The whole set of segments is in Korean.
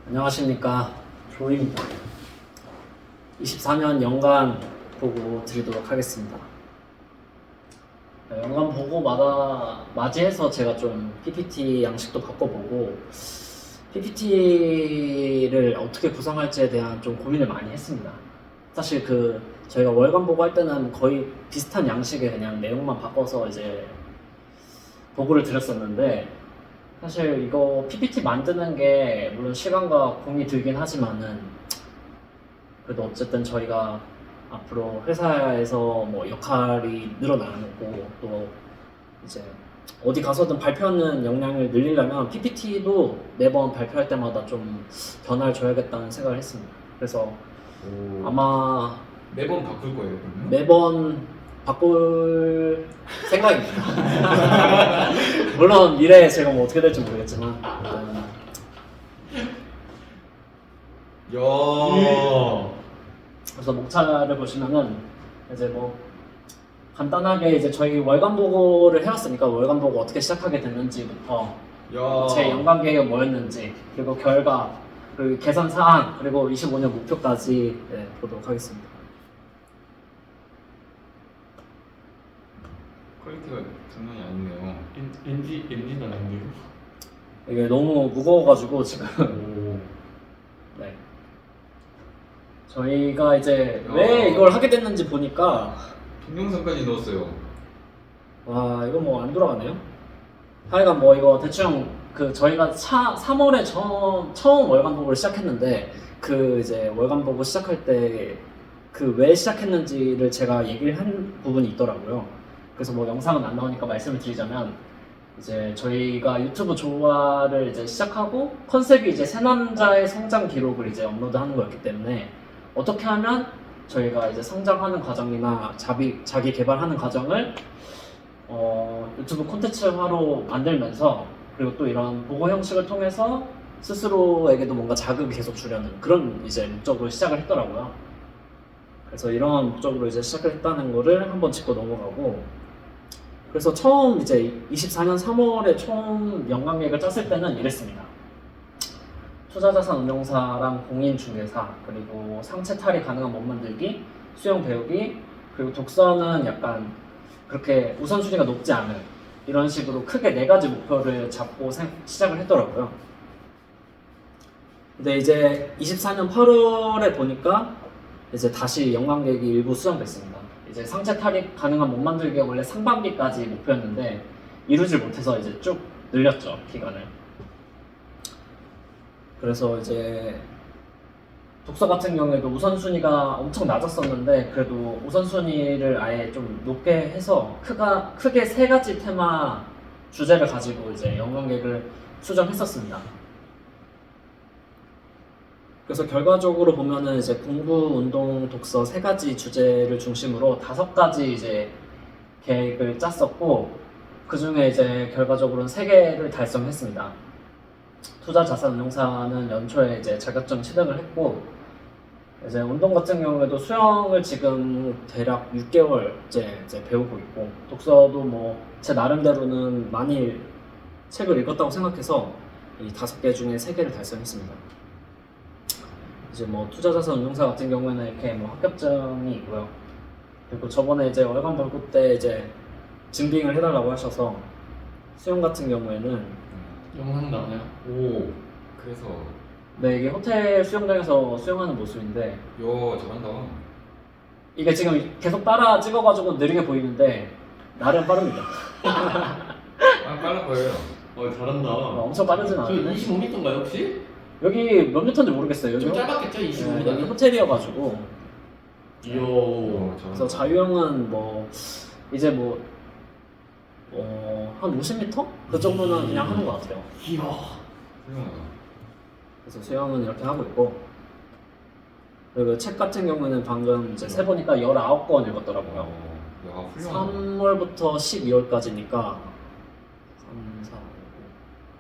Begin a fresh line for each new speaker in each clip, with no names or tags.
안녕하십니까, 조입니다. 24년 연간 보고 드리도록 하겠습니다. 연간 보고마다 맞이해서 제가 좀 PPT 양식도 바꿔보고 PPT를 어떻게 구성할지에 대한 좀 고민을 많이 했습니다. 사실 저희가 월간 보고 할 때는 거의 비슷한 양식의 그냥 내용만 바꿔서 이제 보고를 드렸었는데, 사실 이거 PPT 만드는 게 물론 시간과 공이 들긴 하지만은 그래도 어쨌든 저희가 앞으로 회사에서 뭐 역할이 늘어나고 또 이제 어디 가서든 발표하는 역량을 늘리려면 PPT도 매번 발표할 때마다 좀 변화를 줘야겠다는 생각을 했습니다. 그래서 아마
매번 바꿀 거예요, 그러면?
매번 바꿀 생각입니다. 물론 미래에 제가 뭐 어떻게 될지 모르겠지만
야.
그래서 목차를 보시면은 이제 뭐 간단하게 이제 저희 월간 보고를 해왔으니까 월간 보고 어떻게 시작하게 됐는지부터
야.
제 연간 계획은 뭐였는지, 그리고 결과, 그리고 개선 사항, 그리고 25년 목표까지 보도록 하겠습니다.
퀄리티가 장난이 아니네요.
엔진 아닌데요?
이게 너무 무거워가지고 지금 네. 저희가 이제 왜 이걸 하게 됐는지 보니까
동영상까지 넣었어요.
와, 이거 뭐 안 돌아가네요. 하여간 뭐 이거 대충 저희가 3월에 처음 월간 보고를 시작했는데, 이제 월간 보고 시작할 때 왜 시작했는지를 제가 얘기를 한 부분이 있더라고요. 그래서 뭐 영상은 안 나오니까 말씀을 드리자면, 이제 저희가 유튜브 조화를 이제 시작하고 컨셉이 이제 새 남자의 성장 기록을 이제 업로드하는 거였기 때문에 어떻게 하면 저희가 이제 성장하는 과정이나 자기 개발하는 과정을 유튜브 콘텐츠화로 만들면서, 그리고 또 이런 보고 형식을 통해서 스스로에게도 뭔가 자극을 계속 주려는 그런 이제 목적으로 시작을 했더라고요. 그래서 이런 목적으로 이제 시작을 했다는 거를 한번 짚고 넘어가고, 그래서 처음 이제 24년 3월에 처음 연간 계획을 짰을 때는 이랬습니다. 투자자산 운용사랑 공인중개사, 그리고 상체 탈이 가능한 몸 만들기, 수영 배우기, 그리고 독서는 약간 그렇게 우선순위가 높지 않은 이런 식으로 크게 4가지 목표를 잡고 시작을 했더라고요. 근데 이제 24년 8월에 보니까 이제 다시 연간 계획이 일부 수정됐습니다. 이제 상체 탈이 가능한 몸 만들기가 원래 상반기까지 목표였는데 이루질 못해서 이제 쭉 늘렸죠, 기간을. 그래서 이제 독서 같은 경우에도 우선순위가 엄청 낮았었는데 그래도 우선순위를 아예 좀 높게 해서 크게 3가지 테마 주제를 가지고 이제 연간 계획을 수정했었습니다. 그래서 결과적으로 보면은 이제 공부, 운동, 독서 3가지 주제를 중심으로 5가지 이제 계획을 짰었고, 그 중에 이제 결과적으로는 3개를 달성했습니다. 투자자산운용사는 연초에 이제 자격증 취득을 했고, 이제 운동 같은 경우에도 수영을 지금 대략 6개월째 이제 배우고 있고, 독서도 뭐 제 나름대로는 많이 책을 읽었다고 생각해서 이 5개 중에 3개를 달성했습니다. 이제 뭐 투자자산 운용사 같은 경우에는 이렇게 뭐 합격증이 있고요. 그리고 저번에 이제 월간 보고 때 이제 증빙을 해달라고 하셔서, 수영 같은 경우에는
영상 나와요?
오. 그래서
네, 이게 호텔 수영장에서 수영하는 모습인데,
야, 잘한다.
이게 지금 계속 따라 찍어가지고 느리게 보이는데 나름 빠릅니다.
빨라 보여요.
잘한다.
엄청 빠르진
저
않은데
25m인가요 혹시?
여기 몇 미터인지 모르겠어요. 여기
좀 짧았겠죠?
여기
25m?
호텔이어가지고.
이야.
잘한다.
그래서 자유형은 뭐 이제 뭐 한 50m? 그 정도는 그냥 하는 것 같아요.
이야.
훌륭하다.
그래서 수영은 이렇게 하고 있고, 그리고 책 같은 경우는 방금 이제 세보니까 19권 읽었더라고요.
야, 훌륭하다.
3월부터 12월까지니까 3, 4,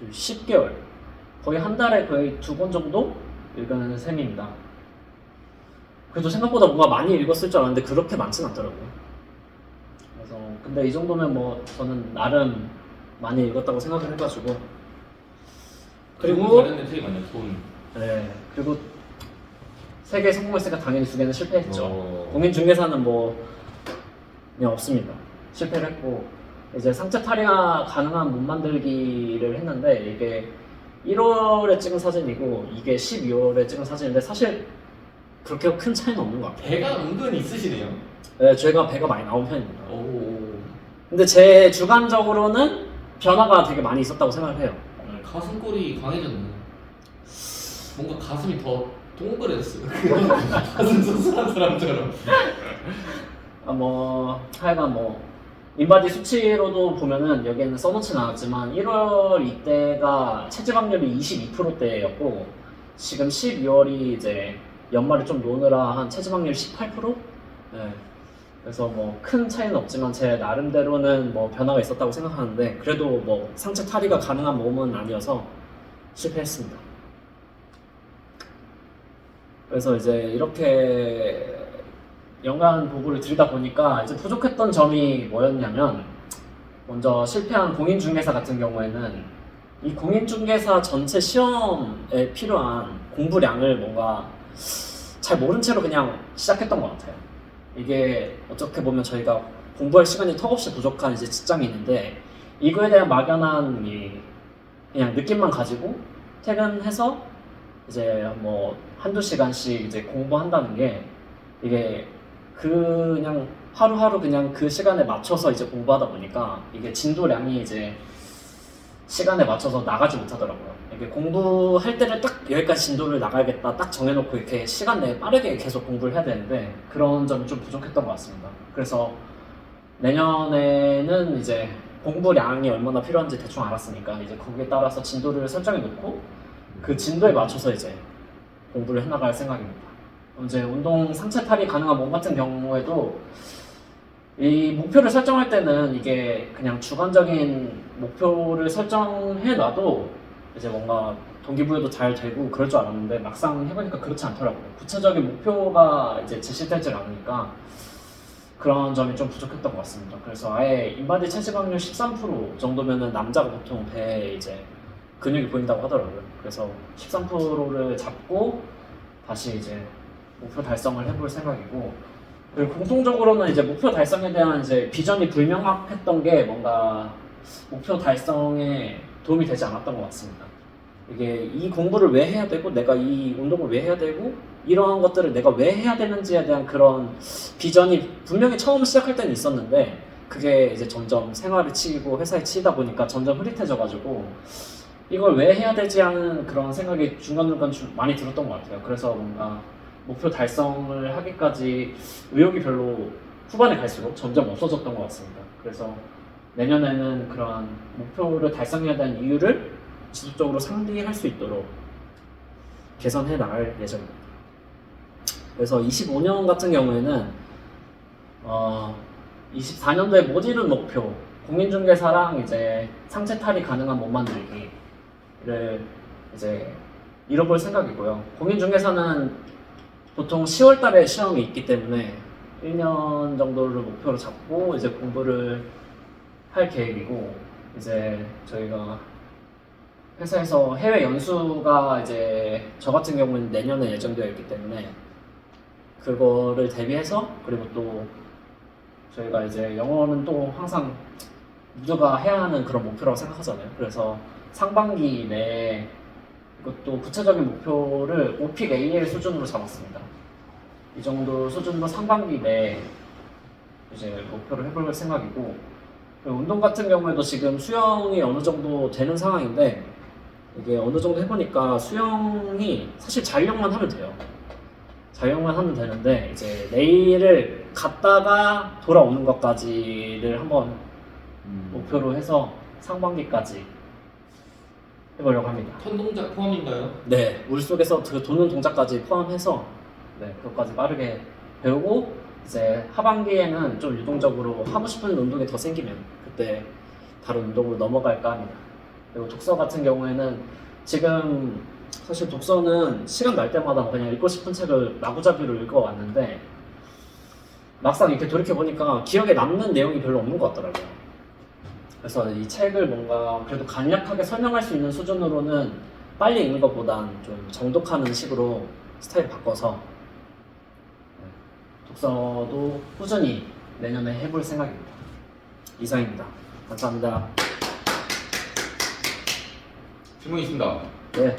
5, 10개월, 거의 한 달에 거의 2권 정도 읽는 셈입니다. 그래도 생각보다 뭔가 많이 읽었을 줄 알았는데 그렇게 많진 않더라고요. 그래서 근데 이 정도면 뭐 저는 나름 많이 읽었다고 생각을 해가지고. 그리고
잘했네, 책이 많네. 돈.
네. 그리고 3개 성공했으니까 당연히 2개는 실패했죠. 공인중개사는 뭐 그냥 없습니다. 실패를 했고 이제 상체 탈의가 가능한 몸 만들기를 했는데 이게 1월에 찍은 사진이고 이게 12월에 찍은 사진인데 사실 그렇게 큰 차이는 없는 것 같아요.
배가 은근 있으시네요.
네, 제가 배가 많이 나온 편입니다.
오.
근데 제 주관적으로는 변화가 되게 많이 있었다고 생각을 해요.
가슴골이 강해졌네. 뭔가 가슴이 더 동그랬어요. 가슴 수술한 사람처럼.
하여간 인바디 수치로도 보면은 여기에는 써놓지는 않았지만 1월 이때가 체지방률이 22%대였고 지금 12월이 이제 연말을 좀 노느라 한 체지방률 18%? 네. 그래서 큰 차이는 없지만 제 나름대로는 변화가 있었다고 생각하는데 그래도 상체 탈의가 가능한 몸은 아니어서 실패했습니다. 그래서 이제 이렇게 연간 보고를 드리다 보니까 이제 부족했던 점이 뭐였냐면 먼저 실패한 공인중개사 같은 경우에는 이 공인중개사 전체 시험에 필요한 공부량을 뭔가 잘 모른 채로 그냥 시작했던 것 같아요. 이게 어떻게 보면 저희가 공부할 시간이 턱없이 부족한 이제 직장인인데 이거에 대한 막연한 그냥 느낌만 가지고 퇴근해서 이제 한두 시간씩 이제 공부한다는 게 이게 그냥 하루하루 그냥 그 시간에 맞춰서 이제 공부하다 보니까 이게 진도량이 이제 시간에 맞춰서 나가지 못하더라고요. 이게 공부할 때는 딱 여기까지 진도를 나가야겠다 딱 정해놓고 이렇게 시간 내에 빠르게 계속 공부를 해야 되는데 그런 점이 좀 부족했던 것 같습니다. 그래서 내년에는 이제 공부량이 얼마나 필요한지 대충 알았으니까 이제 거기에 따라서 진도를 설정해 놓고 그 진도에 맞춰서 이제 공부를 해나갈 생각입니다. 이제 운동 상체 탈이 가능한 몸 같은 경우에도 이 목표를 설정할 때는 이게 그냥 주관적인 목표를 설정해 놔도 이제 뭔가 동기부여도 잘 되고 그럴 줄 알았는데 막상 해보니까 그렇지 않더라고요. 구체적인 목표가 이제 제시되질 않으니까 그런 점이 좀 부족했던 것 같습니다. 그래서 아예 인바디 체지방률 13% 정도면은 남자가 보통 배에 이제 근육이 보인다고 하더라고요. 그래서 13%를 잡고 다시 이제 목표 달성을 해볼 생각이고, 그리고 공통적으로는 이제 목표 달성에 대한 이제 비전이 불명확했던 게 뭔가 목표 달성에 도움이 되지 않았던 것 같습니다. 이게 이 공부를 왜 해야 되고 내가 이 운동을 왜 해야 되고 이러한 것들을 내가 왜 해야 되는지에 대한 그런 비전이 분명히 처음 시작할 때는 있었는데 그게 이제 점점 생활에 치이고 회사에 치이다 보니까 점점 흐릿해져가지고 이걸 왜 해야 되지 하는 그런 생각이 중간중간 많이 들었던 것 같아요. 그래서 뭔가 목표 달성을 하기까지 의욕이 별로 후반에 갈수록 점점 없어졌던 것 같습니다. 그래서 내년에는 그런 목표를 달성해야 되는 이유를 지속적으로 상기할 수 있도록 개선해 나갈 예정입니다. 그래서 25년 같은 경우에는 24년도에 못 이룬 목표, 공인중개사랑 이제 상체 탈이 가능한 몸 만들기를 이제 이뤄볼 생각이고요. 공인중개사는 보통 10월 달에 시험이 있기 때문에 1년 정도를 목표로 잡고 이제 공부를 할 계획이고, 이제 저희가 회사에서 해외 연수가 이제 저 같은 경우는 내년에 예정되어 있기 때문에 그거를 대비해서, 그리고 또 저희가 이제 영어는 또 항상 모두가 해야 하는 그런 목표라고 생각하잖아요. 그래서 상반기 내에 이것도 구체적인 목표를 OPIC AL 수준으로 잡았습니다. 이 정도 수준으로 상반기 내에 이제 목표를 해볼 생각이고, 운동 같은 경우에도 지금 수영이 어느 정도 되는 상황인데 이게 어느 정도 해보니까 수영이 사실 자유형만 하면 돼요. 자유형만 하면 되는데 이제 내일을 갔다가 돌아오는 것까지를 한번 목표로 해서 상반기까지 해보려고 합니다.
턴 동작 포함인가요?
네, 물속에서 그 도는 동작까지 포함해서 그것까지 빠르게 배우고, 이제 하반기에는 좀 유동적으로 하고 싶은 운동이 더 생기면 그때 다른 운동으로 넘어갈까 합니다. 그리고 독서 같은 경우에는 지금 사실 독서는 시간 날 때마다 그냥 읽고 싶은 책을 마구잡이로 읽어왔는데 막상 이렇게 돌이켜보니까 기억에 남는 내용이 별로 없는 것 같더라고요. 그래서 이 책을 뭔가 그래도 간략하게 설명할 수 있는 수준으로는 빨리 읽는 것보단 좀 정독하는 식으로 스타일 바꿔서 네, 독서도 꾸준히 내년에 해볼 생각입니다. 이상입니다. 감사합니다.
질문이 있습니다.
네,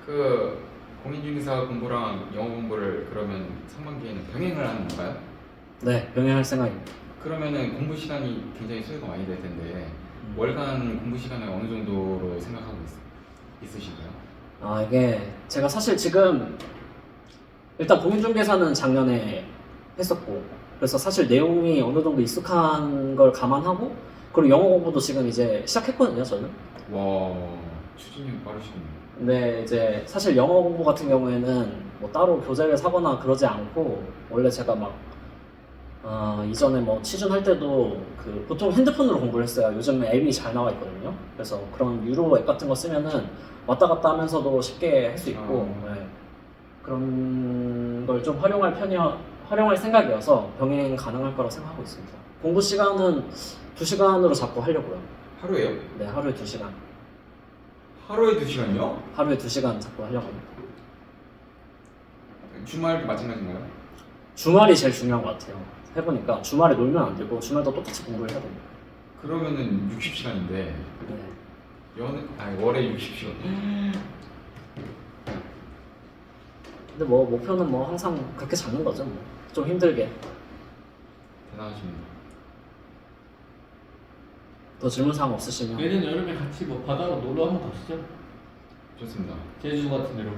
그 공인중개사 공부랑 영어 공부를 그러면 상반기에는 병행을 하는 건가요?
네 병행할 생각입니다.
그러면은 공부 시간이 굉장히 소요가 많이 될 텐데 월간 공부 시간을 어느 정도로 생각하고 있으신가요?
아 이게 제가 사실 지금 일단 공인중개사는 작년에 했었고 그래서 사실 내용이 어느 정도 익숙한 걸 감안하고 그리고 영어 공부도 지금 이제 시작했거든요 저는.
와 추진력 빠르시군요.
근데 이제 사실 영어 공부 같은 경우에는 뭐 따로 교재를 사거나 그러지 않고 원래 제가 막 이전에 뭐 취준할 때도 그 보통 핸드폰으로 공부를 했어요. 요즘 앱이 잘 나와 있거든요. 그래서 그런 유로 앱 같은 거 쓰면은 왔다 갔다 하면서도 쉽게 할 수 있고 네. 그런 걸 좀 활용할 생각이어서 병행 가능할 거라고 생각하고 있습니다. 공부 시간은 2시간으로 잡고 하려고요.
하루에요?
네, 하루에 2시간.
하루에 2시간이요?
하루에 2시간 잡고 하려고 합니다.
주말도 마찬가지인가요?
주말이 제일 중요한 것 같아요. 해보니까 주말에 놀면 안 되고 주말도 똑같이 공부를 해야 됩니다.
그러면은 60시간인데
네.
월에 60시간.
근데 뭐 목표는 뭐 항상 그렇게 잡는 거죠. 뭐. 좀 힘들게.
대단하십니다.
더 질문 사항 없으시면
내년 여름에 같이 뭐 바다로 놀러 한번 가시죠.
좋습니다.
제주 같은 데로.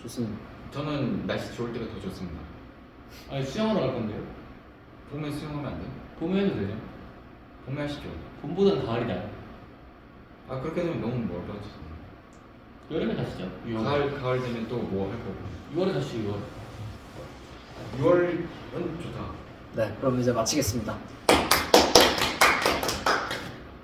좋습니다.
저는 날씨 좋을 때가 더 좋습니다.
아니 수영하러 갈 건데요.
봄에 수영하면 안 돼요?
봄에 해도 되죠.
봄에 하시죠.
봄보다는 가을이 나요.
아 그렇게 되면 너무 멀어지죠.
여름에 가시죠. 6월.
가을 되면 또 뭐 할 거고.
6월에 가시죠. 6월.
6월은 좋다.
네, 그럼 이제 마치겠습니다.